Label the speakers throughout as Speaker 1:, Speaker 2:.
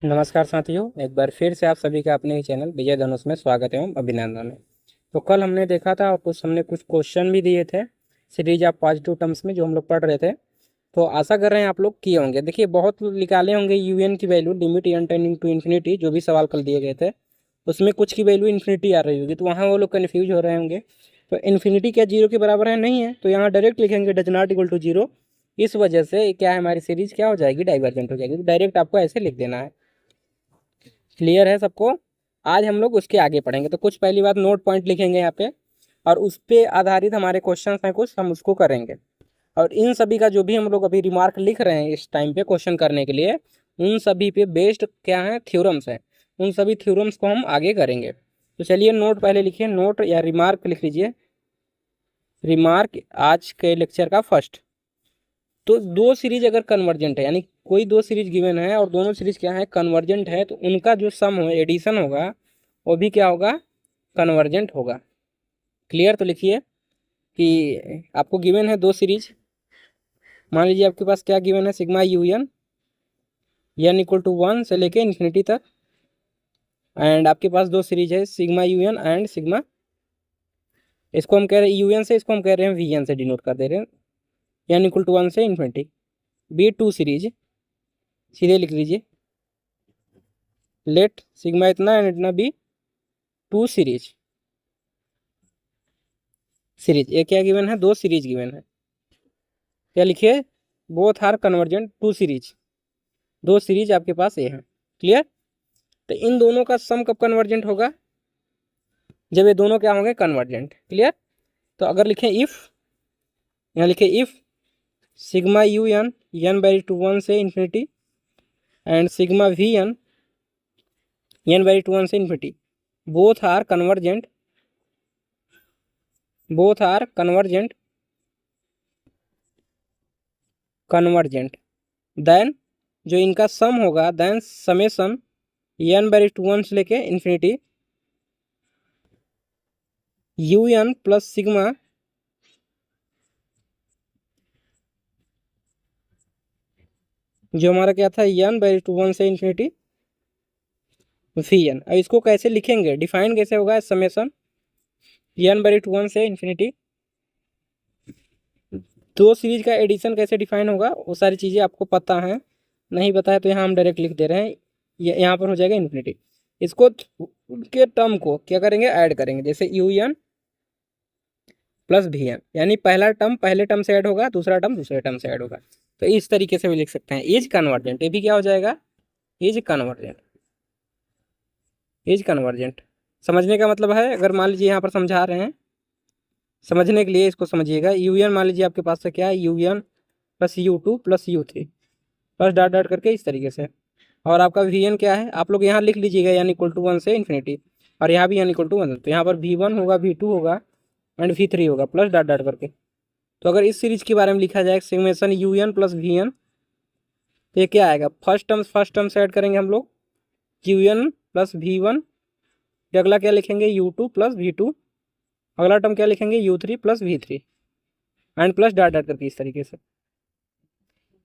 Speaker 1: नमस्कार साथियों, एक बार फिर से आप सभी का अपने ही चैनल विजय धनुष में स्वागत एवं अभिनंदन है। तो कल हमने देखा था और हमने कुछ क्वेश्चन भी दिए थे सीरीज ऑफ पॉजिटिव टर्म्स में जो हम लोग पढ़ रहे थे। तो आशा कर रहे हैं आप लोग किए होंगे। देखिए, बहुत लोग निकाले होंगे यूएन की value, limit n tending to infinity, जो भी सवाल कल दिए गए थे उसमें कुछ की वैल्यू इन्फिनिटी आ रही होगी, तो वहाँ वो लोग कन्फ्यूज हो रहे होंगे। तो इन्फिनिटी क्या जीरो के बराबर है? नहीं है। तो यहाँ डायरेक्ट लिखेंगे does not equal to zero. इस वजह से क्या है, हमारी सीरीज क्या हो जाएगी, डाइवर्जेंट हो जाएगी। तो डायरेक्ट आपको ऐसे लिख देना है। क्लियर है सबको? आज हम लोग उसके आगे पढ़ेंगे। तो कुछ पहली बात नोट पॉइंट लिखेंगे यहाँ पे, और उस पे आधारित हमारे क्वेश्चन हैं कुछ, हम उसको करेंगे। और इन सभी का जो भी हम लोग अभी रिमार्क लिख रहे हैं इस टाइम पे क्वेश्चन करने के लिए, उन सभी पे बेस्ड क्या है, थ्योरम्स हैं। उन सभी थ्योरम्स को हम आगे करेंगे। तो चलिए नोट पहले लिखिए, नोट या रिमार्क लिख लीजिए। रिमार्क आज के लेक्चर का फर्स्ट। तो दो सीरीज अगर कन्वर्जेंट है, यानी कोई दो सीरीज गिवन है और दोनों सीरीज क्या है, कन्वर्जेंट है, तो उनका जो सम हो, एडिशन होगा, वो भी क्या होगा, कन्वर्जेंट होगा। क्लियर? तो लिखिए कि आपको गिवन है दो सीरीज। मान लीजिए आपके पास क्या गिवन है, sigma u n equal to 1 से लेके इन्फिनिटी तक। एंड आपके पास दो सीरीज है, sigma u n and sigma, इसको हम कह रहे हैं यू एन से, इसको हम कह रहे हैं वी एन से डिनोट कर दे रहे हैं, एन इक्वल टू 1 से इन्फिनिटी। बी टू सीरीज, सीधे लिख लीजिए, लेट सिग्मा इतना एंड इतना बी टू सीरीज। सीरीज ये क्या गिवन है, दो सीरीज गिवन है। क्या लिखिए, both are convergent two series, दो सीरीज आपके पास ये है। क्लियर? तो इन दोनों का सम कब कन्वर्जेंट होगा, जब ये दोनों क्या होंगे, कन्वर्जेंट। क्लियर? तो अगर लिखें इफ, यहाँ लिखे if sigma u n by two 1 से infinity and sigma v n by two 1 से infinity, both are convergent, both are convergent, convergent, then जो इनका सम होगा, then summation n by two 1 से लेके infinity u n plus sigma जो हमारा क्या था, एन बाई टू 1 से इन्फिनिटी वी एन। अब इसको कैसे लिखेंगे, डिफाइन कैसे होगा, समेसन एन बाई टू 1 से इन्फिनिटी, दो सीरीज का एडिशन कैसे डिफाइन होगा, वो सारी चीज़ें आपको पता है। नहीं पता है तो यहाँ हम डायरेक्ट लिख दे रहे हैं, यहाँ पर हो जाएगा इन्फिनिटी। इसको उनके टर्म को क्या करेंगे, ऐड करेंगे, जैसे u n plus v n, यानी पहला टर्म पहले टर्म से ऐड होगा, दूसरा टर्म दूसरे टर्म से ऐड होगा। तो इस तरीके से भी लिख सकते हैं, इज कन्वर्जेंट, ये भी क्या हो जाएगा, इज कन्वर्जेंट, इज कन्वर्जेंट। समझने का मतलब है, अगर मान लीजिए यहाँ पर समझा रहे हैं, समझने के लिए इसको समझिएगा। यू एन मान लीजिए आपके पास से क्या है, u n plus u two plus u three, plus dot dot करके इस तरीके से। और आपका वी एन क्या है, आप लोग यहाँ लिख लीजिएगा, यानी इक्वल टू 1 से इन्फिनिटी, और यहाँ भी यानी इक्वल टू 1, तो यहाँ पर वी वन होगा, वी टू होगा एंड वी थ्री होगा, प्लस डॉट डॉट करके। तो अगर इस सीरीज के बारे में लिखा जाए, summation u n plus v n, तो ये क्या आएगा, फर्स्ट टर्म से ऐड करेंगे हम लोग u n plus v one, अगला क्या लिखेंगे, u two plus v two, अगला टर्म क्या लिखेंगे, u three plus v three and plus dot dot करके इस तरीके से।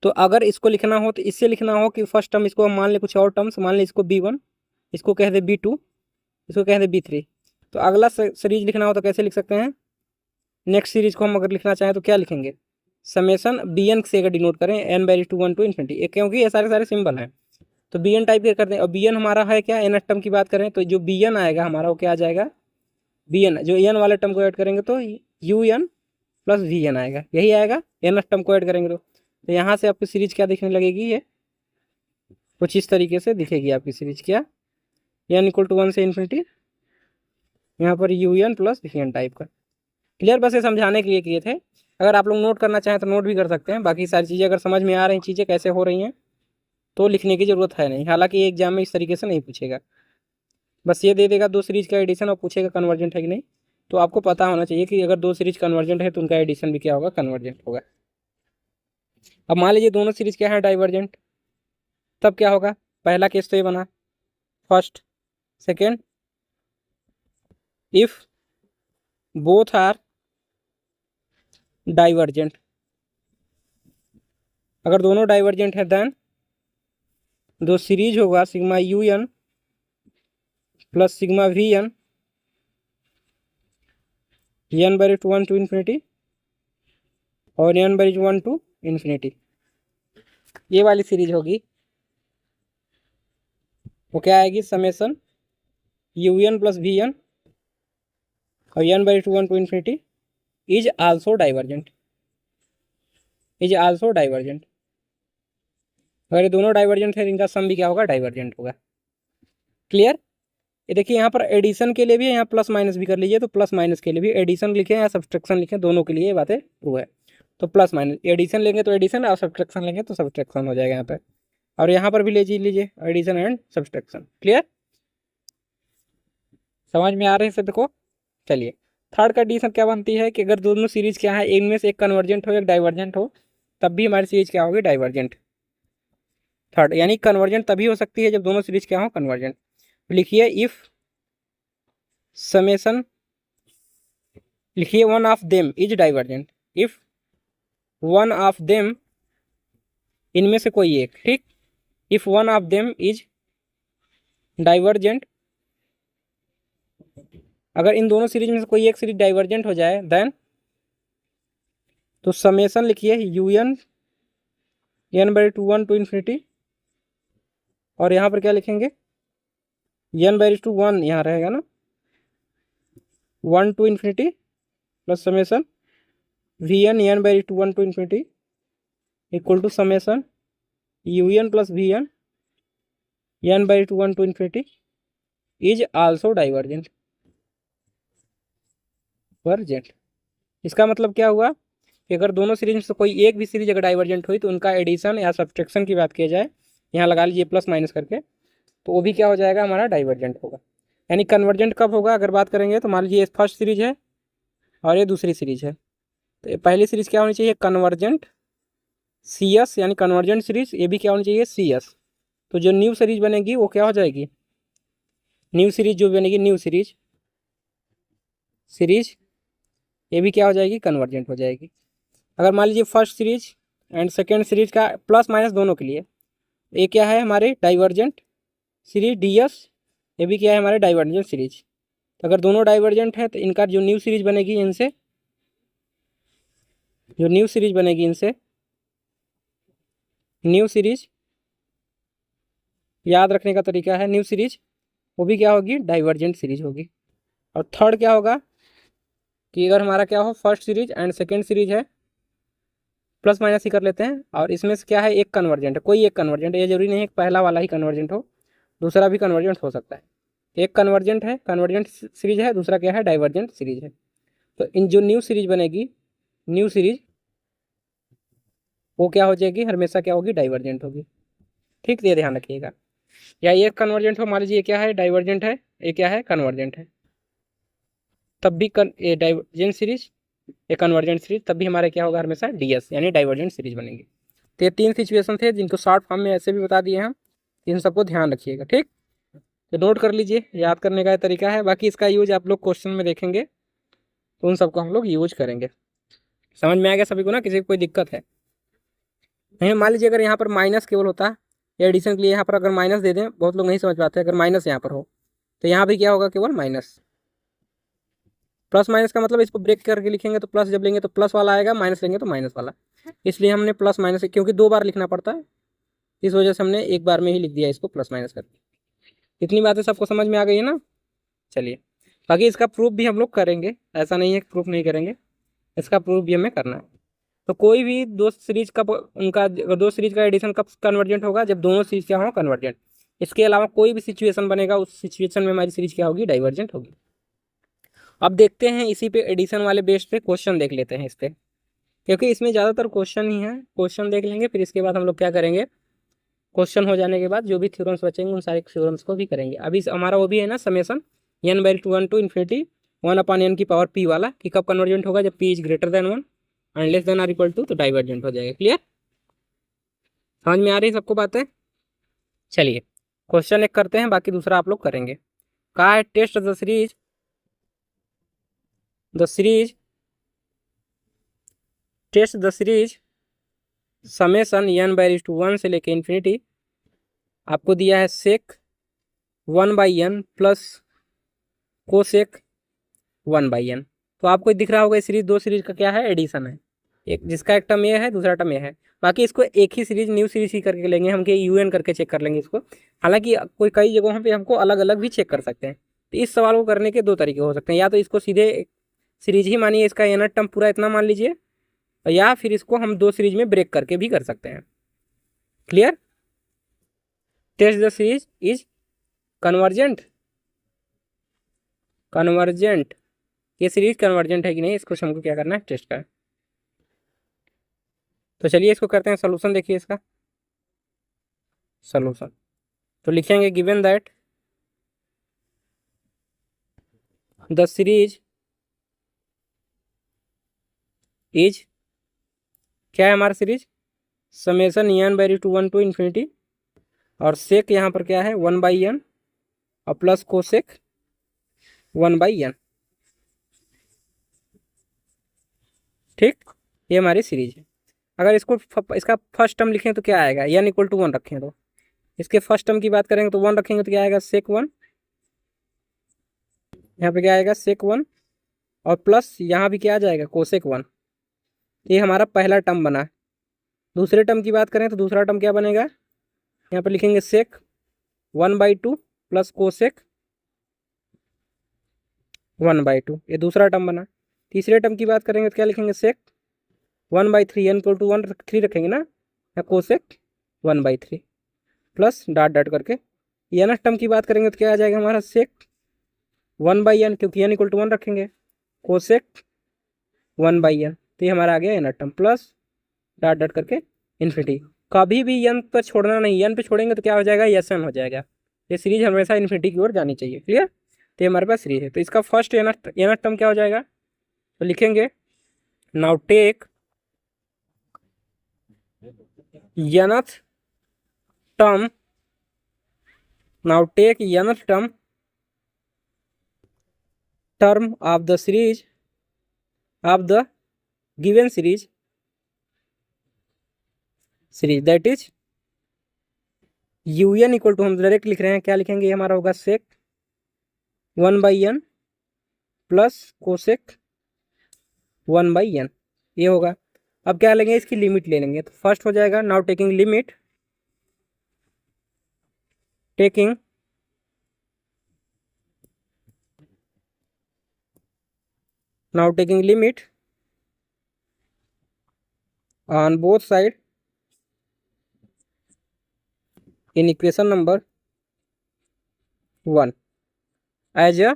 Speaker 1: तो अगर इसको लिखना हो तो इससे लिखना हो कि फर्स्ट टर्म, इसको हम मान ले कुछ और टर्म्स, मान ले इसको बी वन, इसको कह दे बी टू, इसको कह दे बी थ्री। तो अगला सीरीज लिखना हो तो कैसे लिख सकते हैं, नेक्स्ट सीरीज को हम अगर लिखना चाहें तो क्या लिखेंगे, समेसन बी एन से अगर डिनोट करें, n by two 1 to infinity, क्योंकि ये सारे सारे सिंबल हैं। तो बी एन टाइप के करते हैं, और बी एन हमारा है क्या, एन टर्म की बात करें तो जो बी एन आएगा हमारा वो क्या आ जाएगा, बी एन, जो एन वाले टर्म को ऐड करेंगे तो u n plus v n आएगा, यही आएगा, एन टर्म को ऐड करेंगे तो यहाँ से आपकी सीरीज क्या दिखने लगेगी, ये कुछ इस तरीके से दिखेगी आपकी सीरीज, क्या, एन इक्वल टू 1 से इन्फिनिटी, यहाँ पर u n plus v n type का। क्लियर? बस ये समझाने के लिए किए थे। अगर आप लोग नोट करना चाहें तो नोट भी कर सकते हैं, बाकी सारी चीज़ें अगर समझ में आ रही चीज़ें कैसे हो रही हैं तो लिखने की ज़रूरत है नहीं। हालांकि ये एग्जाम में इस तरीके से नहीं पूछेगा, बस ये दे देगा दो सीरीज का एडिशन और पूछेगा कन्वर्जेंट है कि नहीं। तो आपको पता होना चाहिए कि अगर दो सीरीज कन्वर्जेंट है तो उनका एडिशन भी क्या होगा, कन्वर्जेंट होगा। अब मान लीजिए दोनों सीरीज क्या है, डाइवर्जेंट, तब क्या होगा, पहला केस तो ये बना, first, second, if both are divergent, अगर दोनों डाइवर्जेंट है देन जो सीरीज होगा sigma u n plus sigma v n n by two 1 to infinity और एन बाई 1 टू इन्फिनिटी, ये वाली सीरीज होगी वो क्या आएगी, summation u n plus v n और n by two 1 to infinity is also divergent, is also divergent. अगर ये दोनों डाइवर्जेंट है, इनका सम भी क्या होगा, डाइवर्जेंट होगा। क्लियर। ये देखिए यहाँ पर एडिशन के लिए भी है, यहाँ प्लस माइनस भी कर लीजिए, तो प्लस माइनस के लिए भी एडिशन लिखें या सब्सट्रैक्शन लिखें, दोनों के लिए ये बातें ट्रू है। तो प्लस माइनस एडिशन लेंगे तो एडिशन और सब्सट्रैक्शन लेंगे तो सब्सट्रैक्शन हो जाएगा यहाँ पे, और यहाँ पर भी ले लीजिए एडिशन एंड सब्सट्रैक्शन। क्लियर, समझ में आ रहे हैं सब देखो। चलिए थर्ड कंडीशन क्या बनती है कि अगर दोनों सीरीज क्या है, इनमें से एक कन्वर्जेंट हो एक डाइवर्जेंट हो, तब भी हमारी सीरीज क्या होगी, डाइवर्जेंट। थर्ड यानी कन्वर्जेंट तभी हो सकती है जब दोनों सीरीज क्या हो, कन्वर्जेंट। लिखिए इफ समेसन, लिखिए one of them is divergent, if one of them, इनमें से कोई एक, ठीक, if one of them is divergent, अगर इन दोनों सीरीज में से कोई एक सीरीज डाइवर्जेंट हो जाए देन, तो समेसन लिखिए u n n by two 1 to infinity, और यहाँ पर क्या लिखेंगे, एन बाई टू 1 यहाँ रहेगा ना, 1 to infinity plus summation v n by two 1 to infinity equal to summation u n plus v n by two 1 to infinity is also divergent, वर्जेंट। इसका मतलब क्या हुआ कि अगर दोनों सीरीज में से कोई एक भी सीरीज अगर डाइवर्जेंट हुई तो उनका एडिशन या सब्सट्रैक्शन की बात की जाए, यहाँ लगा लीजिए प्लस माइनस करके, तो वो भी क्या हो जाएगा, हमारा डाइवर्जेंट होगा। यानी कन्वर्जेंट कब होगा, अगर बात करेंगे तो मान लीजिए ये फर्स्ट सीरीज है और ये दूसरी सीरीज है, तो ये पहली सीरीज क्या होनी चाहिए, कन्वर्जेंट सी एस, यानी कन्वर्जेंट सीरीज, ये भी क्या होनी चाहिए, सी एस। तो जो न्यू सीरीज बनेगी वो क्या हो जाएगी, न्यू सीरीज जो बनेगी, न्यू सीरीज ये भी क्या हो जाएगी, कन्वर्जेंट हो जाएगी। अगर मान लीजिए first series and second series का प्लस माइनस दोनों के लिए, ये क्या है हमारे डाइवर्जेंट सीरीज डी एस, ये भी क्या है हमारे डाइवर्जेंट सीरीज। तो अगर दोनों डाइवर्जेंट है तो इनका जो न्यू सीरीज बनेगी इनसे, जो न्यू सीरीज बनेगी इनसे, न्यू सीरीज याद रखने का तरीका है, न्यू सीरीज वो भी क्या होगी, डाइवर्जेंट सीरीज होगी। और थर्ड क्या होगा कि अगर हमारा क्या हो, first series and second series है, प्लस माइनस ही कर लेते हैं, और इसमें से क्या है, एक कन्वर्जेंट है, कोई एक कन्वर्जेंट है, ये जरूरी नहीं है पहला वाला ही कन्वर्जेंट हो, दूसरा भी कन्वर्जेंट हो सकता है। एक कन्वर्जेंट है, कन्वर्जेंट सीरीज है, दूसरा क्या है, डाइवर्जेंट सीरीज है। तो इन जो न्यू सीरीज बनेगी, न्यू सीरीज वो क्या हो जाएगी, हमेशा क्या होगी, डाइवर्जेंट होगी। ठीक, ये ध्यान रखिएगा। या ये कन्वर्जेंट हो, मान लीजिए ये क्या है, डाइवर्जेंट है, ये क्या है, कन्वर्जेंट है, तब भी ये डाइवर्जेंट सीरीज, ये कन्वर्जेंट सीरीज, तब भी हमारे क्या होगा, हमेशा डीएस यानी डाइवर्जेंट सीरीज बनेगी। तो ये तीन सिचुएशन थे जिनको शॉर्ट फॉर्म में ऐसे भी बता दिए हम, इन सबको ध्यान रखिएगा। ठीक, तो नोट कर लीजिए, याद करने का तरीका है, बाकी इसका यूज आप लोग क्वेश्चन में देखेंगे तो उन सबको हम लोग यूज करेंगे। समझ में आ गया सभी को ना, किसी को कोई दिक्कत है नहीं। मान लीजिए अगर यहाँ पर माइनस केवल होता या एडिशन के लिए यहाँ पर अगर माइनस दे दें, बहुत लोग नहीं समझ पाते, अगर माइनस यहाँ पर हो तो यहाँ भी क्या होगा, केवल माइनस। प्लस माइनस का मतलब इसको ब्रेक करके लिखेंगे तो प्लस जब लेंगे तो प्लस वाला आएगा, माइनस लेंगे तो माइनस वाला, इसलिए हमने प्लस माइनस, क्योंकि दो बार लिखना पड़ता है इस वजह से हमने एक बार में ही लिख दिया इसको प्लस माइनस करके। इतनी बातें सबको समझ में आ गई है ना। चलिए बाकी इसका प्रूफ भी हम लोग करेंगे, ऐसा नहीं है कि प्रूफ नहीं करेंगे, इसका प्रूफ भी हमें करना है। तो कोई भी दो सीरीज कब उनका, दो सीरीज का एडिशन कब कन्वर्जेंट होगा, जब दोनों सीरीज क्या हो, कन्वर्जेंट। इसके अलावा कोई भी सिचुएशन बनेगा, उस सिचुएशन में हमारी सीरीज क्या होगी, डाइवर्जेंट होगी। अब देखते हैं इसी पे एडिशन वाले बेस पे क्वेश्चन देख लेते हैं इस पे, क्योंकि इसमें ज़्यादातर क्वेश्चन ही है। क्वेश्चन देख लेंगे, फिर इसके बाद हम लोग क्या करेंगे, क्वेश्चन हो जाने के बाद जो भी थ्योरम्स बचेंगे उन सारे थ्योरम्स को भी करेंगे। अभी हमारा वो भी है ना, summation n by two 1 to infinity 1 upon n की पावर पी वाला, कि कब कन्वर्जेंट होगा, जब p is greater than 1 and less than or equal to, तो डाइवर्जेंट हो जाएगा। क्लियर, समझ में आ रही है सबको बातें। चलिए क्वेश्चन एक करते हैं, बाकी दूसरा आप लोग करेंगे। कहा है test the series, test the series summation n by two 1 से लेके इन्फिनिटी आपको दिया है सेक 1/n प्लस कोसेक 1/n। तो आपको दिख रहा होगा इस सीरीज, दो सीरीज का क्या है, एडिशन है, एक जिसका एक टर्म ये है दूसरा टर्म ये है। बाकी इसको एक ही सीरीज न्यू सीरीज ही करके लेंगे हम, कि यूएन करके चेक कर लेंगे इसको। हालांकि कोई कई जगहों पे हमको अलग अलग भी चेक कर सकते हैं। तो इस सवाल को करने के दो तरीके हो सकते हैं, या तो इसको सीधे सीरीज ही मानिए, इसका एनथ टर्म पूरा इतना मान लीजिए, या फिर इसको हम दो सीरीज में ब्रेक करके भी कर सकते हैं। Clear? Test the series is convergent. Convergent, ये सीरीज कन्वर्जेंट है कि नहीं, इसको हमको क्या करना है, टेस्ट करना है। तो चलिए इसको करते हैं सोल्यूशन। देखिए इसका सोल्यूशन, तो लिखेंगे given that the series is, क्या है हमारा series, summation n by two 1 to infinity, और सेक यहाँ पर क्या है 1/n और प्लस कोसेक 1/n। ठीक, ये हमारी सीरीज है। अगर इसको इसका फर्स्ट टर्म लिखें तो क्या आएगा, n इक्वल टू 1 रखें तो इसके फर्स्ट टर्म की बात करेंगे तो 1 रखेंगे तो क्या आएगा, सेक 1, यहाँ पे क्या आएगा सेक 1, और प्लस यहाँ भी क्या आ जाएगा, कोसेक 1। ये हमारा पहला टर्म बना। दूसरे टर्म की बात करें तो दूसरा टर्म क्या बनेगा, यहाँ पर लिखेंगे सेक 1/2 प्लस कोसेक 1/2, ये दूसरा टर्म बना। तीसरे टर्म की बात करेंगे तो क्या लिखेंगे, सेक 1/3, n इक्वल टू 3 रखेंगे ना, या कोसेक 1/3 प्लस डॉट डॉट करके। एनथ टर्म की बात करेंगे तो क्या आ जाएगा हमारा, सेक 1/n, क्योंकि n इक्वल टू 1 रखेंगे, कोसेक 1/n। तो ये हमारा आ गया nth term, plus dot dot करके इन्फिनिटी। कभी भी n पर छोड़ना नहीं, n पे छोड़ेंगे तो क्या हो जाएगा, Sn हो जाएगा। ये सीरीज हमेशा इन्फिनिटी की ओर जानी चाहिए। क्लियर? तो ये हमारे पास सीरीज है। तो इसका फर्स्ट एनथ टर्म क्या हो जाएगा, तो लिखेंगे now take nth term, now take nth term of the series of the given series that is un equal to, हम डायरेक्ट लिख रहे हैं, क्या लिखेंगे, ये हमारा होगा सेक 1/n प्लस कोसेक 1/n, ये होगा। अब क्या लेंगे, इसकी लिमिट ले लेंगे। तो फर्स्ट हो जाएगा now taking limit, taking now taking limit on both side in equation number 1 as a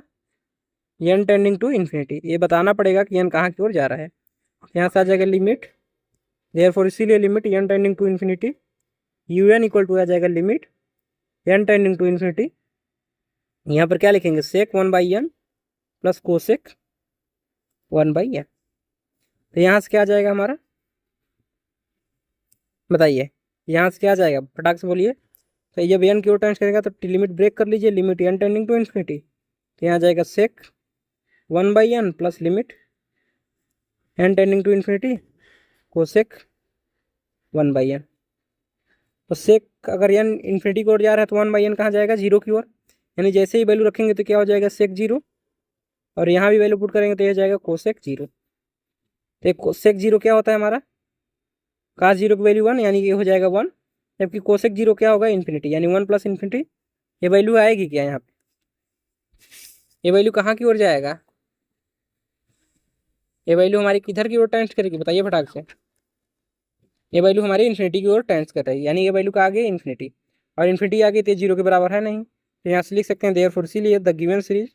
Speaker 1: n tending to infinity. ये बताना पड़ेगा कि n कहाँ की ओर जा रहा है। यहाँ से आ जाएगा लिमिट, देयरफॉर इसीलिए limit n tending to infinity, un equal to आ जाएगा limit n tending to infinity. यहाँ पर क्या लिखेंगे, सेक 1/n प्लस कोसेक 1/n। तो यहाँ से क्या आ जाएगा हमारा, बताइए, यहाँ से क्या आ जाएगा, फटाक से बोलिए। तो जब n की ओर टेंड करेगा तो लिमिट ब्रेक कर लीजिए, limit n tending to infinity, तो यहाँ आ जाएगा sec 1/n plus limit n tending to infinity cosec 1/n। तो सेक अगर n इन्फिनिटी की ओर जा रहा है तो 1/n कहाँ जाएगा, जीरो की ओर, यानी जैसे ही वैल्यू रखेंगे तो क्या हो जाएगा, सेक 0, और यहाँ भी वैल्यू पुट करेंगे तो यह जाएगा कोसेक 0। तो कोसेक 0 क्या होता है हमारा, कास 0 की वैल्यू 1, यानी ये हो जाएगा 1, जबकि कोसेक 0 क्या होगा, इन्फिनिटी, यानी 1 प्लस इन्फिनिटी। ये वैल्यू आएगी क्या यहाँ पे, ये वैल्यू कहाँ की ओर जाएगा, ये वैल्यू हमारी किधर की ओर टेंड करेगी, बताइए फटाक से। ये वैल्यू हमारी इन्फिनिटी की ओर टेंड कर रही है, यानी ये वैल्यू का आगे इन्फिनिटी, और इन्फिनिटी आगे तो 0 के बराबर है नहीं। तो यहाँ से लिख सकते हैं देयरफॉर इसीलिए the given series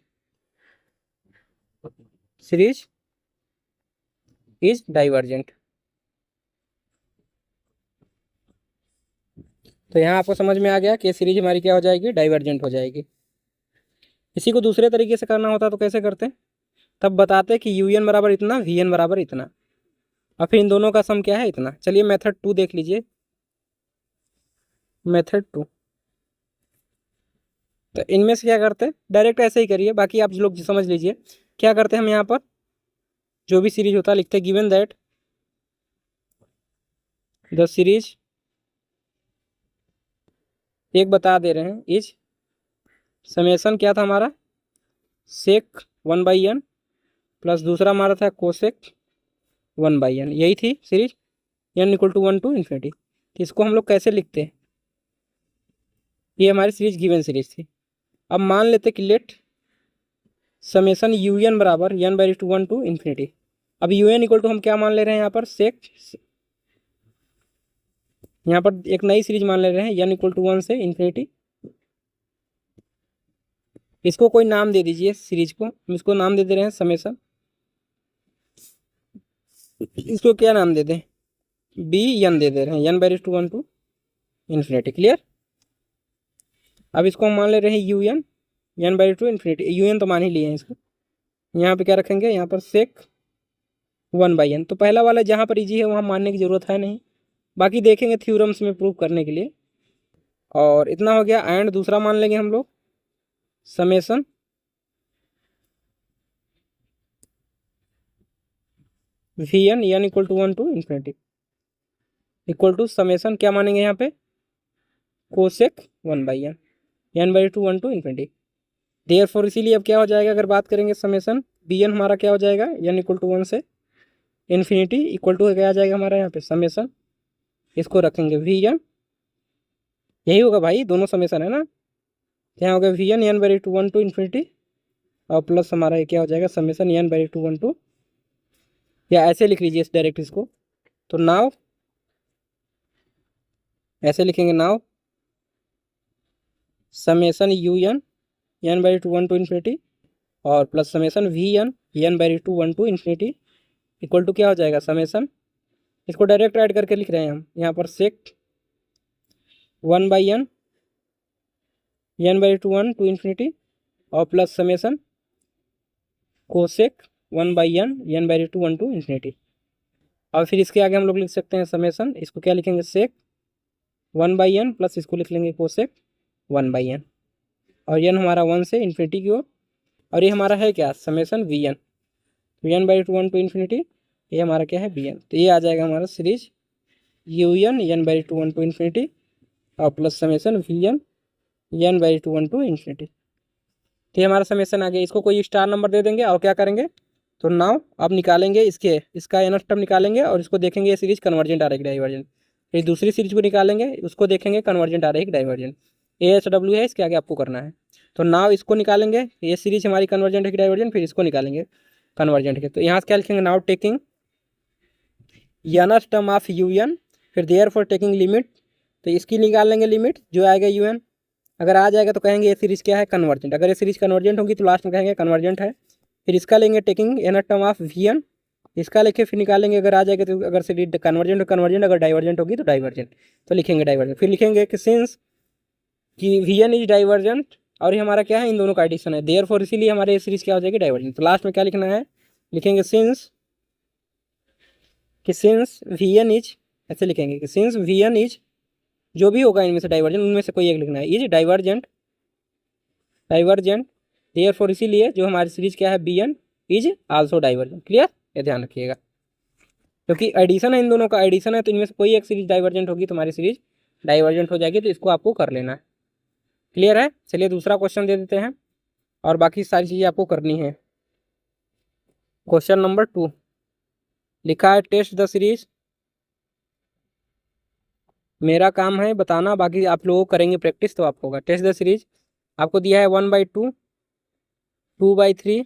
Speaker 1: is divergent. तो यहाँ आपको समझ में आ गया कि सीरीज हमारी क्या हो जाएगी, डाइवर्जेंट हो जाएगी। इसी को दूसरे तरीके से करना होता तो कैसे करते, तब बताते कि un बराबर इतना, vn बराबर इतना, और फिर इन दोनों का सम क्या है, इतना। चलिए मेथड 2 देख लीजिए, मेथड 2। तो इनमें से क्या करते हैं, डायरेक्ट ऐसे ही करिए, बाकी आप लोग समझ लीजिए। क्या करते हैं हम यहाँ पर, जो भी सीरीज होता है लिखते हैं गिवन दैट द सीरीज एक बता दे रहे हैं, इज समेसन क्या था हमारा, सेक 1/n प्लस दूसरा हमारा था कोसेक 1/n, यही थी सीरीज n = 1 to ∞। तो इसको हम लोग कैसे लिखते हैं, ये हमारी सीरीज गिवन सीरीज थी। अब मान लेते कि लेट समेसन un बराबर n/1 to ∞। अब un = हम क्या मान ले रहे हैं यहाँ पर, सेक, यहाँ पर एक नई सीरीज मान ले रहे हैं n = 1 से ∞। इसको कोई नाम दे दीजिए सीरीज को, हम इसको नाम दे दे रहे हैं समेसन, इसको क्या नाम दे दें, bn दे दे रहे हैं, n/1 to ∞। क्लियर। अब इसको हम मान ले रहे हैं un n/2 ∞, un तो मान ही लिए हैं इसको। यहाँ पे क्या रखेंगे, यहाँ पर सेक 1/n। तो पहला वाला जहाँ पर इजी है वहाँ मानने की ज़रूरत है नहीं, बाकी देखेंगे थ्योरम्स में प्रूव करने के लिए। और इतना हो गया। एंड दूसरा मान लेंगे हम लोग summation vn n = 1 to ∞, equal to summation क्या मानेंगे यहाँ पे, cosec 1/n n/2 1 to ∞। Therefore इसीलिए अब क्या हो जाएगा, अगर बात करेंगे समेसन bn हमारा क्या हो जाएगा, n = 1 से ∞, इक्वल टू क्या आ जाएगा हमारा यहाँ पे समेसन, इसको रखेंगे vn, यही होगा भाई, दोनों समेसन है ना। यहाँ हो गया vn n/2 1 to ∞, और प्लस हमारा ये क्या हो जाएगा समेसन n/2 1 to, या ऐसे लिख लीजिए डायरेक्ट इसको, तो नाउ ऐसे लिखेंगे, now summation un n/2 1 to ∞, और plus summation vn n/2 1 to ∞, equal to क्या हो जाएगा समेसन, इसको डायरेक्ट ऐड करके लिख रहे हैं हम यहाँ पर, सेक 1/n n/2 1 to ∞, और plus summation cosec 1/n n/2 1 to ∞। और फिर इसके आगे हम लोग लिख सकते हैं समेसन, इसको क्या लिखेंगे, सेक 1/n प्लस इसको लिख लेंगे कोसेक 1/n, और n हमारा 1 से ∞ की ओर, और ये हमारा है क्या समेसन vn, n/2 1 to ∞, ये हमारा क्या है bn। तो ये आ जाएगा हमारा सीरीज un n/2 1 to ∞, और plus summation vn n/2 1 to ∞। तो ये हमारा समेसन आ गया। इसको कोई स्टार नंबर दे देंगे और क्या करेंगे, तो नाउ अब निकालेंगे इसका nth टर्म निकालेंगे, और इसको देखेंगे ये सीरीज कन्वर्जेंट आ रही है डाइवर्जेंट। फिर दूसरी सीरीज को निकालेंगे, उसको देखेंगे कन्वर्जेंट आ रही है डाइवर्जेंट। AHW है, इसके आगे आपको करना है। तो नाउ इसको निकालेंगे, ये सीरीज हमारी कन्वर्जेंट है कि डाइवर्जेंट, फिर इसको निकालेंगे कन्वर्जेंट के। तो यहाँ से क्या लिखेंगे, now taking nth term of un, फिर देयरफॉर टेकिंग लिमिट, तो इसकी निकाल लेंगे लिमिट जो आएगा un, अगर आ जाएगा तो कहेंगे ये सीरीज क्या है कन्वर्जेंट, अगर ये सीरीज कन्वर्जेंट होगी तो लास्ट में कहेंगे कन्वर्जेंट है। फिर इसका लेंगे taking nth term of vn, इसका लेके फिर निकालेंगे, अगर आ जाएगा तो, अगर सीरीज कन्वर्जेंट तो कन्वर्जेंट, अगर डाइवर्जेंट होगी तो डाइवर्जेंट, तो लिखेंगे डाइवर्जेंट। फिर लिखेंगे कि सिंस कि vn इज डाइवर्जेंट, और ये हमारा क्या है इन दोनों का एडिशन है, देयरफॉर इसीलिए हमारे ये सीरीज क्या हो जाएगी डाइवर्जेंट। तो लास्ट में क्या लिखना है, लिखेंगे सिंस vn इज, ऐसे लिखेंगे कि सिंस vn इज, जो भी होगा इनमें से डाइवर्जेंट, उनमें से कोई एक लिखना है, इज डाइवर्जेंट देयरफॉर इसीलिए जो हमारी सीरीज क्या है bn is also divergent. Clear, ये ध्यान रखिएगा, क्योंकि एडिशन है, इन दोनों का एडिशन है, तो इनमें से कोई एक सीरीज डाइवर्जेंट होगी तो हमारी सीरीज डाइवर्जेंट हो जाएगी, तो इसको आपको कर लेना है। क्लियर है। चलिए दूसरा क्वेश्चन दे देते हैं, और बाकी सारी चीज़ें आपको करनी है। क्वेश्चन नंबर 2 लिखा है टेस्ट द सीरीज, मेरा काम है बताना, बाकी आप लोग करेंगे प्रैक्टिस तो आपको होगा। टेस्ट द सीरीज आपको दिया है 1/2 2/3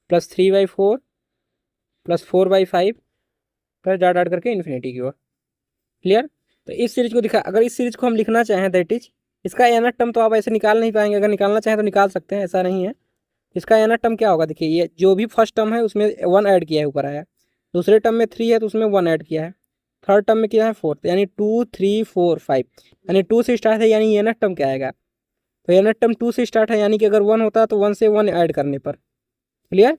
Speaker 1: plus 3/4 plus 4/5 plus dot dot करके इन्फिनिटी की ओर। क्लियर। तो इस सीरीज को दिखा, अगर इस सीरीज को हम लिखना चाहें दैट इज, इसका nth टर्म तो आप ऐसे निकाल नहीं पाएंगे, अगर निकालना चाहें तो निकाल सकते हैं, ऐसा नहीं है। इसका nth टर्म क्या होगा, देखिए ये जो भी फर्स्ट टर्म है उसमें 1 ऐड किया है, ऊपर आया, दूसरे टर्म में 3 है तो उसमें 1 ऐड किया है, थर्ड टर्म में किया है 4, यानी 2 3 4 5, यानी 2 से स्टार्ट है, यानी nth टर्म क्या आएगा, तो nth टर्म 2 से स्टार्ट है, यानी कि अगर 1 होता तो 1 से 1 ऐड करने पर। क्लियर।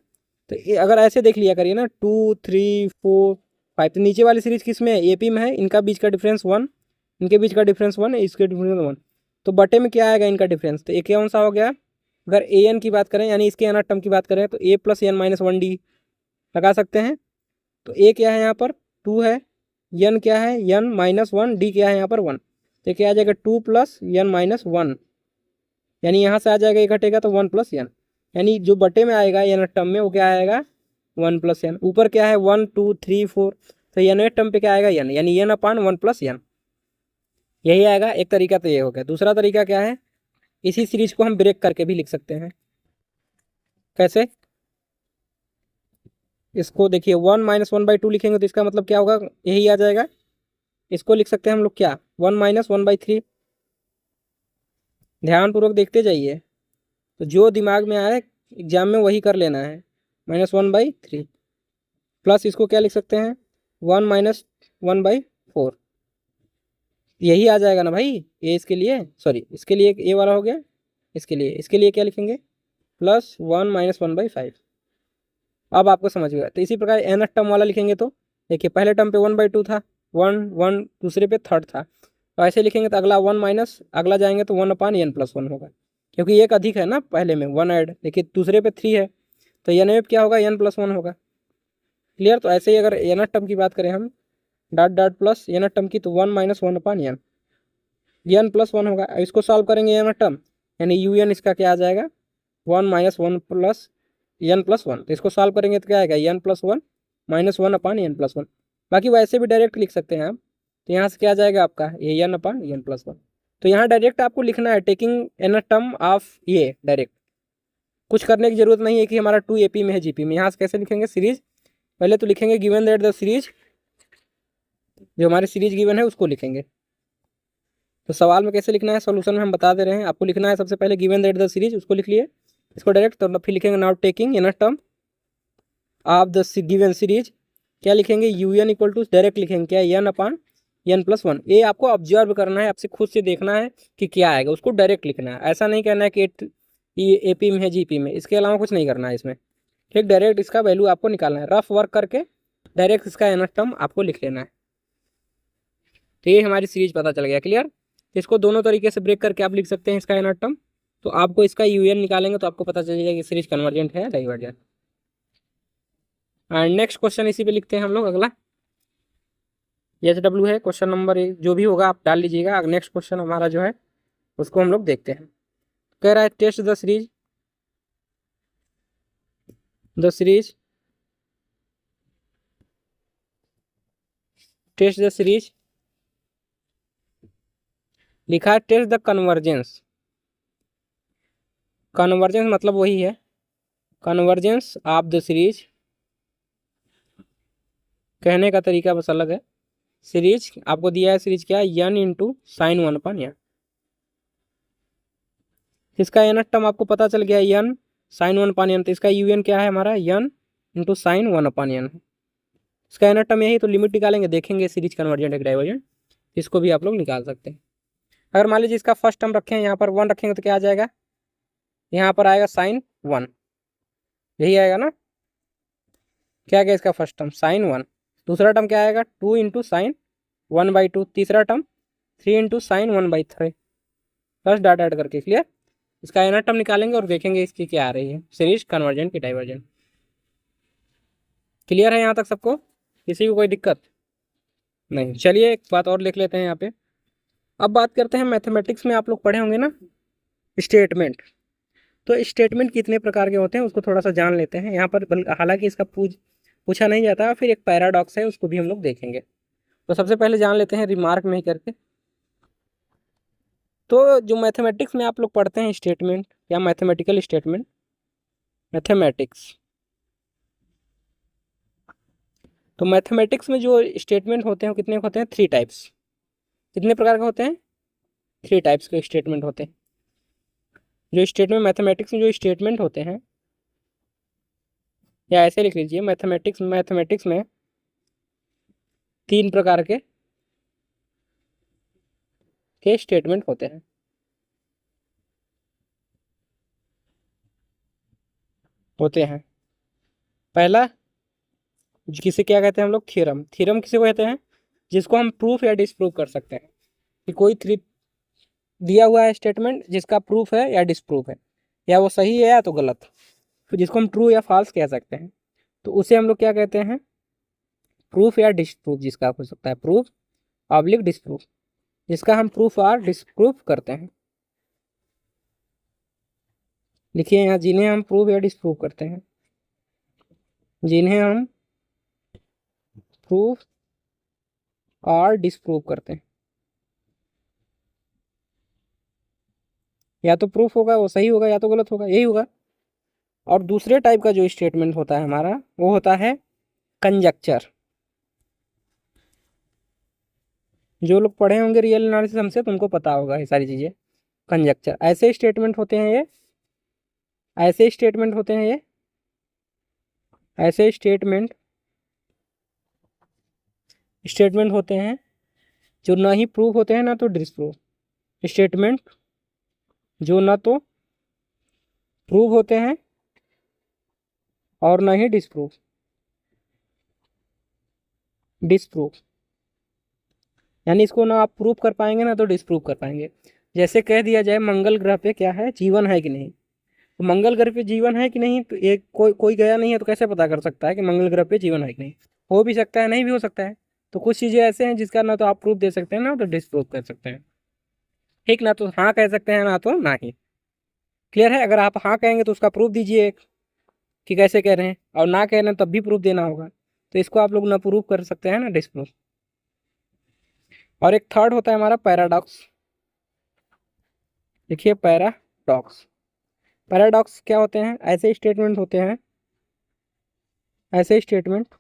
Speaker 1: तो अगर ऐसे देख लिया करिए ना 2 3 4 5, तो नीचे वाली सीरीज किस में है, AP में है, इनका बीच का डिफरेंस 1, इनके बीच का डिफरेंस 1, इसके डिफरेंस 1, तो बटे में क्या आएगा इनका डिफरेंस, तो एक कौन सा हो गया, अगर AN की बात करें यानी इसके nth टर्म की बात करें तो A + n - 1D लगा सकते हैं। तो A क्या है यहाँ पर 2 है, n क्या है n - 1, D क्या है यहाँ पर 1, तो क्या आ जाएगा 2 प्लस n माइनस 1, यानी यहाँ से आ जाएगा, ये घटेगा तो 1 प्लस n, यानी जो बटे में आएगा n टर्म में वो क्या आएगा 1 प्लस n। ऊपर क्या है 1 2 3 4, तो n टर्म पे क्या आएगा n, यानी n अपान 1 प्लस n, यही आएगा। एक तरीका तो ये हो गया। दूसरा तरीका क्या है, इसी सीरीज को हम ब्रेक करके भी लिख सकते हैं। कैसे, इसको देखिए 1 माइनस 1/2 लिखेंगे तो इसका मतलब क्या होगा, यही आ जाएगा। इसको लिख सकते हैं हम लोग क्या, 1 माइनस 1/3। ध्यानपूर्वक देखते जाइए, तो जो दिमाग में आए एग्जाम में वही कर लेना है। -1/3 प्लस इसको क्या लिख सकते हैं 1 माइनस 1/4, यही आ जाएगा ना भाई। ये इसके लिए, सॉरी इसके लिए ये वाला हो गया, इसके लिए क्या लिखेंगे +1 माइनस 1/5। अब आपको समझ गया। तो इसी प्रकार एन टर्म वाला लिखेंगे तो देखिए पहले टर्म पे 1/2 था, 1 दूसरे पे थर्ड था, तो ऐसे लिखेंगे तो अगला 1 माइनस अगला जाएंगे तो 1 अपान n प्लस 1 होगा, क्योंकि एक अधिक है ना, पहले में 1 ऐड, देखिए दूसरे पे 3 है, तो एन में क्या होगा n प्लस 1 होगा। क्लियर। तो ऐसे ही अगर एन टर्म की बात करें हम, dot dot plus n term की, तो 1 माइनस 1 अपान n प्लस 1 होगा। इसको सॉल्व करेंगे एन टर्म, यानी यू एन इसका क्या आ जाएगा 1 माइनस 1 प्लस n प्लस 1, तो इसको सॉल्व करेंगे तो क्या आएगा n प्लस 1 माइनस 1 अपान n प्लस 1। बाकी वैसे भी डायरेक्ट लिख सकते हैं आप, तो यहाँ से क्या आ जाएगा आपका ये n अपान n प्लस 1। तो यहाँ डायरेक्ट आपको लिखना है टेकिंग एन टर्म ऑफ ये डायरेक्ट, कुछ करने की जरूरत नहीं है कि हमारा 2 AP में है GP में। यहाँ से कैसे लिखेंगे सीरीज, पहले तो लिखेंगे गिवन दैट द सीरीज, जो हमारी सीरीज गिवन है उसको लिखेंगे। तो सवाल में कैसे लिखना है, सोल्यूशन में हम बता दे रहे हैं। आपको लिखना है सबसे पहले गिवन दैट द सीरीज, उसको लिख लिए, इसको डायरेक्ट, तो फिर लिखेंगे now taking n term of the given series, क्या लिखेंगे u n equal to, direct लिखेंगे क्या n अपान n प्लस 1। ये आपको ऑब्जर्व करना है, आपसे खुद से देखना है कि क्या आएगा, उसको डायरेक्ट लिखना है। ऐसा नहीं कहना है कि ये AP में है GP में, इसके अलावा कुछ नहीं करना है इसमें। ठीक, डायरेक्ट इसका वैल्यू आपको निकालना है, रफ वर्क करके डायरेक्ट इसका एन टर्म आपको लिख लेना है। तो ये हमारी सीरीज पता चल गया। क्लियर। इसको दोनों तरीके से ब्रेक करके आप लिख सकते हैं इसका एन टर्म। तो आपको इसका UN निकालेंगे तो आपको पता चल जाएगा कि सीरीज कन्वर्जेंट है डाइवर्जेंट। एंड नेक्स्ट क्वेश्चन इसी पे लिखते हैं हम लोग। अगला HW है, क्वेश्चन नंबर 1 जो भी होगा आप डाल लीजिएगा। नेक्स्ट क्वेश्चन हमारा जो है उसको हम लोग देखते हैं। कह रहा है test the series, test the series, लिखा है टेस्ट द कन्वर्जेंस। कन्वर्जेंस मतलब वही है, कन्वर्जेंस ऑफ द सीरीज, कहने का तरीका बस अलग है। सीरीज आपको दिया है, सीरीज क्या है n इंटू साइन 1 अपान n। इसका एन टर्म आपको पता चल गया n साइन 1 अपान n, तो इसका UN क्या है हमारा n इंटू साइन 1 अपान n। इसका एन टर्म यही, तो लिमिट निकालेंगे, देखेंगे सीरीज कन्वर्जेंट है डाइवर्जेंट, इसको भी आप लोग निकाल सकते हैं। अगर मान लीजिए इसका फर्स्ट टर्म रखें, यहाँ पर 1 रखेंगे तो क्या आ जाएगा, यहाँ पर आएगा साइन 1, यही आएगा ना। क्या गया इसका फर्स्ट टर्म साइन 1, दूसरा टर्म क्या आएगा 2 इंटू साइन 1/2, तीसरा टर्म 3 इंटू साइन 1/3, बस डाट ऐड करके। क्लियर। इसका एन टर्म निकालेंगे और देखेंगे इसकी क्या आ रही है, सीरीज कन्वर्जेंट की डाइवर्जेंट। क्लियर है यहाँ तक सबको, किसी को कोई दिक्कत नहीं। चलिए एक बात और लिख लेते हैं यहाँ पे। अब बात करते हैं मैथमेटिक्स में आप लोग पढ़े होंगे ना स्टेटमेंट, तो स्टेटमेंट कितने प्रकार के होते हैं उसको थोड़ा सा जान लेते हैं यहाँ पर। हालांकि इसका पूछा नहीं जाता, फिर एक पैराडॉक्स है उसको भी हम लोग देखेंगे। तो सबसे पहले जान लेते हैं रिमार्क में ही करके। तो जो मैथमेटिक्स में आप लोग पढ़ते हैं स्टेटमेंट या मैथमेटिकल स्टेटमेंट, मैथमेटिक्स, तो मैथमेटिक्स में जो स्टेटमेंट होते हैं कितने होते हैं 3 टाइप्स। कितने प्रकार के होते हैं 3 टाइप्स के स्टेटमेंट होते हैं। जो स्टेटमेंट मैथमेटिक्स में जो स्टेटमेंट होते हैं, या ऐसे लिख लीजिए मैथमेटिक्स में 3 प्रकार के स्टेटमेंट होते हैं। पहला किसे क्या कहते हैं हम लोग, थ्योरम। थ्योरम किसे कहते हैं, जिसको हम प्रूफ या डिसप्रूव कर सकते हैं कि कोई दिया हुआ है स्टेटमेंट जिसका प्रूफ है या डिसप्रूफ है, या वो सही है या तो गलत, फिर जिसको हम ट्रू या फॉल्स कह सकते हैं, तो उसे हम लोग क्या कहते हैं प्रूफ या डिसप्रूफ, जिसका हो सकता है प्रूफ ऑब्लिक डिसप्रूफ। जिसका हम प्रूफ और डिस्प्रूव करते हैं। लिखिए यहाँ, जिन्हें हम प्रूफ या डिस्प्रूव करते हैं, जिन्हें हम प्रूफ और डिस्प्रूव करते हैं। या तो प्रूफ होगा वो सही होगा, या तो गलत होगा, यही होगा। और दूसरे टाइप का जो स्टेटमेंट होता है हमारा, वो होता है कंजक्चर। जो लोग पढ़े होंगे रियल एनालिसिस हमसे, तुमको पता होगा ये सारी चीज़ें। कंजक्चर ऐसे स्टेटमेंट होते हैं ये, ऐसे स्टेटमेंट होते हैं ये, ऐसे स्टेटमेंट होते हैं जो ना ही प्रूफ होते हैं ना तो डिस्प्रूव। स्टेटमेंट जो ना तो प्रूव होते हैं और ना ही डिस्प्रूव। यानी इसको ना आप प्रूव कर पाएंगे ना तो डिस्प्रूव कर पाएंगे। जैसे कह दिया जाए मंगल ग्रह पे क्या है, जीवन है कि नहीं। तो मंगल ग्रह पे जीवन है कि नहीं, तो एक कोई गया नहीं है तो कैसे पता कर सकता है कि मंगल ग्रह पे जीवन है कि नहीं। हो भी सकता है, नहीं भी हो सकता है। तो कुछ चीज़ें ऐसे हैं जिसका ना तो आप प्रूफ दे सकते हैं ना तो डिस्प्रूव कर सकते हैं। ठीक, ना तो हाँ कह सकते हैं ना तो ना ही। क्लियर है। अगर आप हाँ कहेंगे तो उसका प्रूफ दीजिए कि कैसे कह रहे हैं, और ना कह रहे हैं तब भी प्रूफ देना होगा। तो इसको आप लोग ना प्रूफ कर सकते हैं ना डिस्प्रूव। और एक थर्ड होता है हमारा पैराडॉक्स। देखिए पैराडॉक्स, पैराडॉक्स क्या होते हैं, ऐसे स्टेटमेंट होते हैं, ऐसे स्टेटमेंट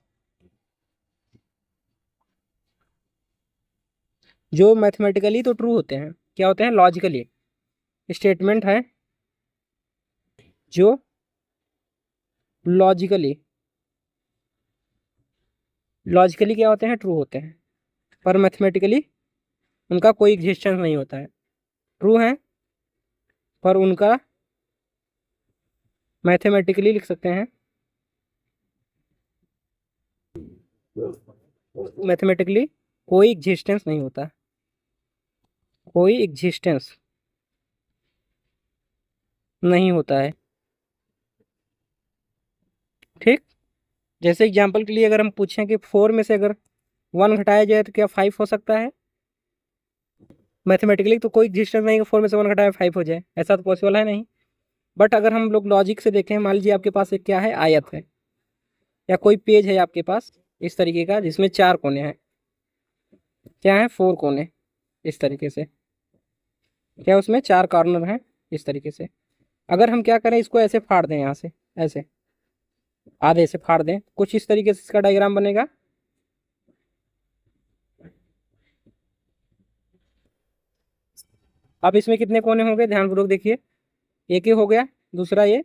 Speaker 1: जो मैथमेटिकली तो ट्रू होते हैं, क्या होते हैं, लॉजिकली स्टेटमेंट है जो लॉजिकली क्या होते हैं, ट्रू होते हैं, पर मैथमेटिकली उनका कोई एग्जिस्टेंस नहीं होता है। ट्रू है पर उनका मैथमेटिकली लिख सकते हैं, मैथमेटिकली कोई एग्जिस्टेंस नहीं होता, कोई एग्जिस्टेंस नहीं होता है। ठीक, जैसे एग्जांपल के लिए अगर हम पूछें कि 4 में से अगर 1 घटाया जाए तो क्या 5 हो सकता है। मैथमेटिकली तो कोई एग्जिस्टेंस नहीं कि 4 में से 1 घटाया 5 हो जाए, ऐसा तो पॉसिबल है नहीं। बट अगर हम लोग लॉजिक से देखें, मान लीजिए आपके पास एक क्या है, आयत है या कोई पेज है आपके पास इस तरीके का जिसमें 4 कोने हैं, क्या है, 4 कोने इस तरीके से, क्या उसमें 4 कॉर्नर हैं इस तरीके से। अगर हम क्या करें, इसको ऐसे फाड़ दें, यहाँ से ऐसे आधे से फाड़ दें, कुछ इस तरीके से इसका डायग्राम बनेगा। अब इसमें कितने कोने होंगे, ध्यानपूर्वक देखिए। एक ये हो गया, दूसरा ये,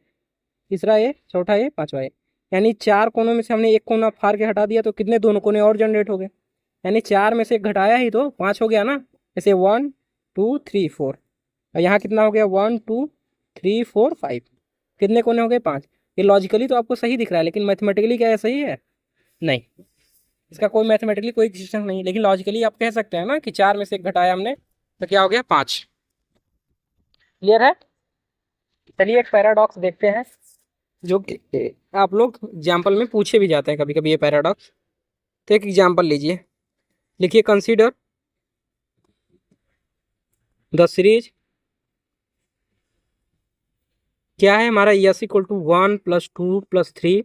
Speaker 1: तीसरा ये, चौथा ये, पांचवा ये। यानी 4 कोनों में से हमने एक कोना फाड़ के हटा दिया तो कितने दोनों कोने और जनरेट हो गए। यानी 4 में से एक घटाया ही तो 5 हो गया ना। जैसे 1 2 3 4, और यहाँ कितना हो गया, 1 2 3 4 5, कितने कोने हो गए, 5। ये लॉजिकली तो आपको सही दिख रहा है, लेकिन मैथमेटिकली क्या है, सही है नहीं। इसका कोई मैथमेटिकली कोई एग्जिस्टेंस नहीं, लेकिन लॉजिकली आप कह सकते हैं ना कि 4 में से एक घटाया हमने तो क्या हो गया, 5। क्लियर है। चलिए एक पैराडॉक्स देखते हैं जो कि आप लोग एग्जाम्पल में पूछे भी जाते हैं कभी कभी ये पैराडॉक्स। तो एक एग्जाम्पल लीजिए, लिखिए कंसीडर द सीरीज, क्या है हमारा, S equal to 1 + 2 + 3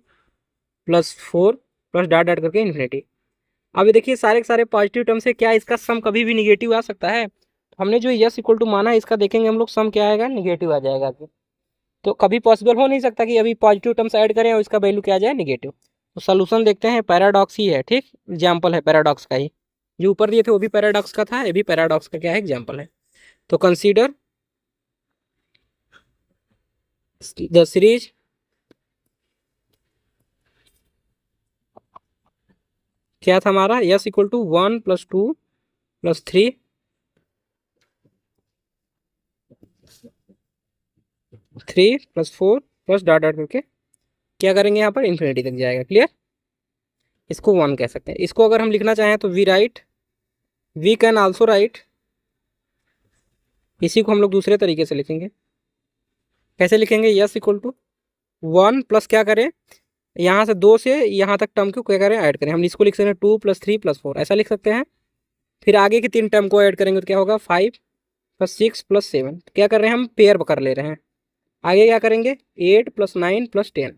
Speaker 1: + 4 plus dot dot करके इन्फिनिटी। अभी देखिए सारे के सारे पॉजिटिव टर्म से क्या इसका सम कभी भी निगेटिव आ सकता है। हमने जो यस इक्वल टू माना, इसका देखेंगे हम लोग सम क्या आएगा, निगेटिव आ जाएगा। तो कभी पॉसिबल हो नहीं सकता कि अभी पॉजिटिव टर्म्स ऐड करें और इसका वैल्यू क्या आ जाए, निगेटिव। तो सोल्यूशन देखते हैं, पैराडॉक्स ही है। ठीक, एग्जाम्पल है पैराडॉक्स का ही, जो ऊपर दिए थे वो भी पैराडॉक्स का था, ये भी पैराडॉक्स का क्या है, एग्जाम्पल है। तो कंसीडर द सीरीज क्या था हमारा, S equal to 1 + 2 + 3 + 4 plus dot dot करके क्या करेंगे, यहाँ पर इन्फिनिटी तक जाएगा। क्लियर, इसको 1 कह सकते हैं। इसको अगर हम लिखना चाहें तो वी कैन आल्सो राइट, इसी को हम लोग दूसरे तरीके से लिखेंगे। कैसे लिखेंगे, यस इक्वल टू 1 प्लस क्या करें, यहाँ से 2 से यहाँ तक टर्म को क्या करें, ऐड करें। हम इसको लिख सकते हैं 2 + 3 + 4, ऐसा लिख सकते हैं। फिर आगे के 3 टर्म को ऐड करेंगे तो क्या होगा 5 + 6 + 7। क्या कर रहे हैं हम, पेयर कर ले रहे हैं। आगे क्या करेंगे 8 + 9 + 10।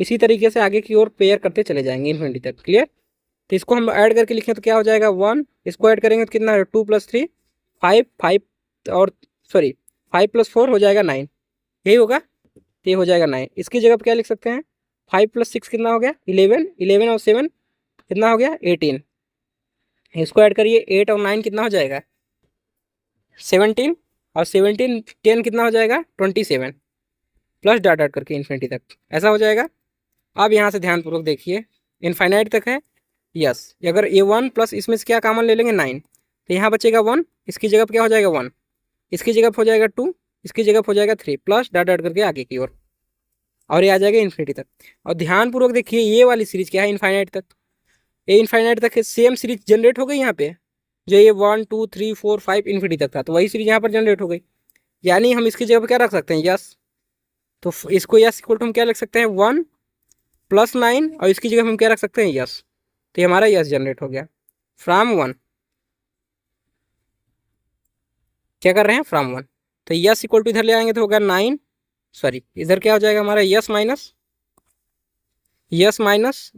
Speaker 1: इसी तरीके से आगे की ओर पेयर करते चले जाएंगे इन्फिनिटी तक। क्लियर। तो इसको हम ऐड करके लिखें तो क्या हो जाएगा 1। इसको ऐड करेंगे तो कितना है 2 + 3 5 5 और सॉरी 5 + 4 हो जाएगा 9। यही होगा, तो ये हो जाएगा 9। इसकी जगह पर क्या लिख सकते हैं 5 + 6 कितना हो गया 11। 11 और 7 कितना हो गया 18। इसको ऐड करिए 8 और 9 कितना हो जाएगा 17 और 17 10 कितना हो जाएगा 27 प्लस डॉट डॉट करके इन्फिनिटी तक ऐसा हो जाएगा। अब यहाँ से ध्यानपूर्वक देखिए इनफाइनाइट तक है। यस, अगर ये 1 प्लस इसमें से क्या कॉमन ले लेंगे 9, तो यहाँ बचेगा 1। इसकी जगह पर क्या हो जाएगा 1, इसकी जगह पर हो जाएगा 2, इसकी जगह पर हो जाएगा 3 प्लस डॉट डॉट करके आगे की ओर और ये आ जाएगा इन्फिनिटी तक। और ध्यानपूर्वक देखिए ये वाली सीरीज क्या है इनफाइनाइट तक। ये इनफाइनाइट तक सेम सीरीज जनरेट हो गई यहाँ पे, जो ये 1 2 3 4 5 इन्फिनिटी तक था, तो वही सीरीज यहाँ पर जनरेट हो गई। यानी हम इसकी जगह पर क्या रख सकते हैं यस। तो इसको यस इक्वल टू हम क्या लिख सकते हैं 1 + 9 और इसकी जगह हम क्या रख सकते हैं यस। तो ये हमारा यस जनरेट हो गया फ्रॉम 1। क्या कर रहे हैं फ्रॉम 1। तो यस इक्वल टू इधर ले आएंगे तो होगा 9, सॉरी इधर क्या हो जाएगा हमारा yes minus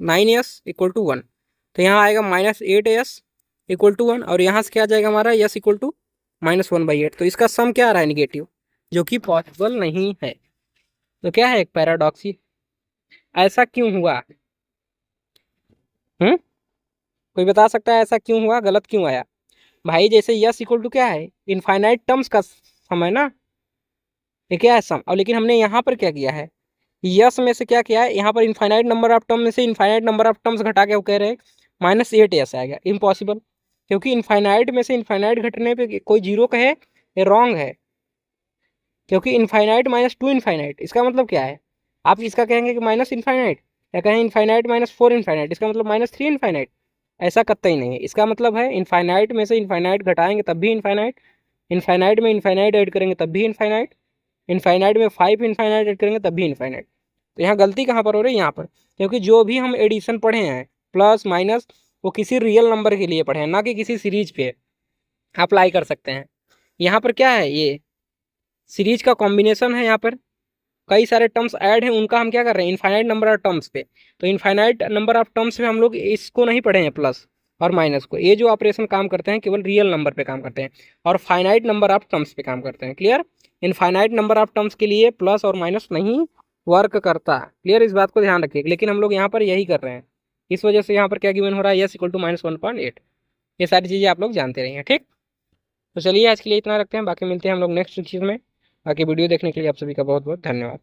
Speaker 1: 9s equal to 1। तो यहाँ आएगा -8s इक्वल टू 1 और यहाँ से क्या आ जाएगा हमारा यस इक्वल टू -1/8। तो इसका सम क्या आ रहा है निगेटिव, जो कि पॉसिबल नहीं है। तो क्या है एक पैराडॉक्स ही। ऐसा क्यों हुआ, कोई बता सकता है ऐसा क्यों हुआ, गलत क्यों आया भाई। जैसे यस इक्वल टू क्या है इनफाइनाइट टर्म्स का सम है ना, ये क्या है सम। और लेकिन हमने यहाँ पर क्या किया है यस में से क्या किया है, यहाँ पर इनफाइनाइट नंबर ऑफ टर्म में से इनफाइनाइट नंबर ऑफ टर्म्स घटा के वो कह रहे हैं -8s आएगा। इम्पॉसिबल, क्योंकि इनफाइनाइट में से इनफाइनाइट घटने पे कोई जीरो कहे ये रॉन्ग है, क्योंकि इनफाइनाइट -2 इनफाइनाइट इसका मतलब क्या है। आप इसका कहेंगे कि माइनस इनफाइनाइट, या कहें इनफाइनाइट -4 इनफाइनाइट, इसका मतलब -3 इनफाइनाइट। ऐसा कतई नहीं है। इसका मतलब है इनफाइनाइट में से इनफाइनाइट घटाएंगे तब भी इनफाइनाइट, इनफाइनाइट में इनफाइनाइट ऐड करेंगे तब भी इनफाइनाइट, इनफाइनाइट में 5 इनफाइनाइट ऐड करेंगे तब भी इनफाइनाइट। तो यहाँ गलती कहाँ पर हो रही है यहाँ पर, क्योंकि जो भी हम एडिशन पढ़े हैं प्लस माइनस वो किसी रियल नंबर के लिए पढ़े हैं, ना कि किसी सीरीज पे अप्लाई कर सकते हैं। यहाँ पर क्या है ये सीरीज का कॉम्बिनेशन है, यहाँ पर कई सारे टर्म्स ऐड हैं, उनका हम क्या कर रहे हैं इनफाइनाइट नंबर ऑफ टर्म्स पे। तो इनफाइनाइट नंबर ऑफ टर्म्स पे हम लोग इसको नहीं पढ़े हैं प्लस और माइनस को। ये जो ऑपरेशन काम करते हैं केवल रियल नंबर पे काम करते हैं और फाइनाइट नंबर ऑफ टर्म्स पे काम करते हैं। Clear. Infinite number of terms के लिए प्लस और माइनस नहीं वर्क करता। क्लियर, इस बात को ध्यान रखिए। लेकिन हम लोग यहाँ पर यही कर रहे हैं, इस वजह से यहाँ पर क्या गिवन हो रहा है यस इक्वल टू -1.8। ये सारी चीज़ें आप लोग जानते रहिए। ठीक, तो चलिए आज के लिए इतना रखते हैं, बाकी मिलते हैं हम लोग नेक्स्ट चीज़ में। बाकी वीडियो देखने के लिए आप सभी का बहुत बहुत धन्यवाद।